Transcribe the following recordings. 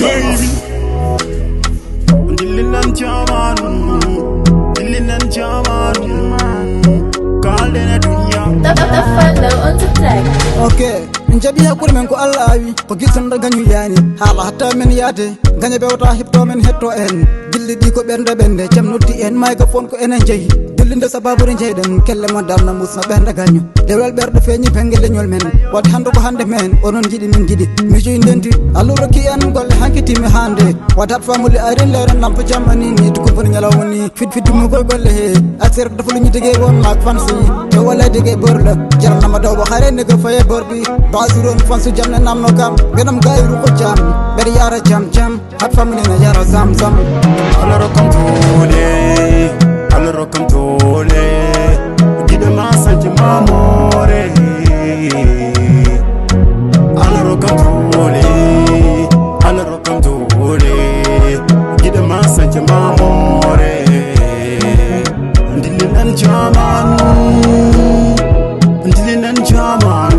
baby. Dililan jaman, dililan jaman. Kalena dunia. Follow on the track. Okay, njabi hakuri men ko Allah wi ko gitan da ganyu yani hala hatta men yate ganya bewta hipto men hetto en gilli di ko bernde bende jam noddi en microphone ko enen jeyi dillinde sababu re jeyden kelle mo dalna musna bernde ganyu dewel berde feñi pengel nyol men wat hande ko hande men onon jidi min jidi mi joyi ndenti alluro ki en golle hankiti mi hande watat famuli ayren leren lampo jamani ni to ko nyalaw ni fit mu ko golle he aser dafa lu ñu dege won mak fansi te wala dege borla jaram ma do bo xare ne ko faye borbi basiron fansu jamne namno kam ganam gayru ko jam ber yara jam jam hat famuli na yara zam zam Aloro kamtole, aloro kamtole. Gide ma santi mamore. Aloro kamtole, aloro kamtole. Gide ma santi mamore. Dililan jaman, dililan jaman.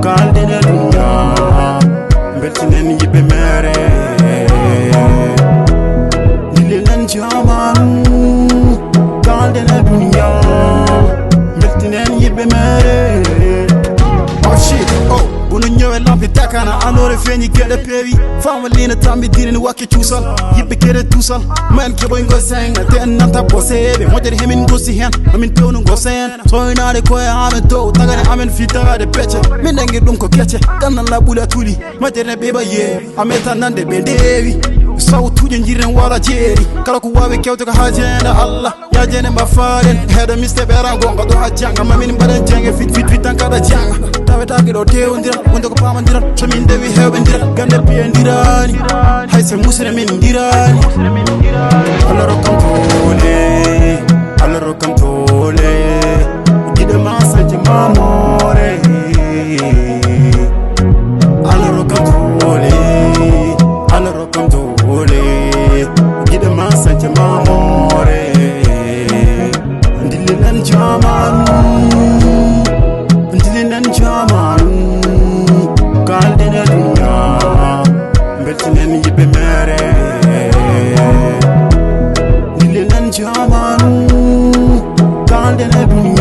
Kaldena dunya, betinen yibe mere. Jaman kaldena dunya meltinen yibe mere. Oh shit, oh bunu ñëwé lampi takana alore feñi gëdë pewi fama lina tambi dirini wakke ciusal yibe kede tusal man keboy ngo senga te nanta bosebe modere hemin gosi hen amin tewnu ngo sen soynade koye amen to tagane amen fitade becce min dangi dum ko kecce dannan la bula tuli modere beba ye ameta nande be dewi sawtuje jiren wala jeeri kala ko wawe kewte ko hajenda Allah ya jene ma faaren hedo miste bera gonga do hajjanga mamin baden jenge fit tan kada janga taweta gido tewndira wonde ko pamandira so min dewi hewbendira gande biendirani hayse musre min dirani Allah rokam tole Allah rokam tole gide ma saji mamore Allah rokam tole Allah rokam tole gide ma saji mamore dililan jaman dililan jaman kaldena dunya betinen yibe mere dililan jaman kaldena dunya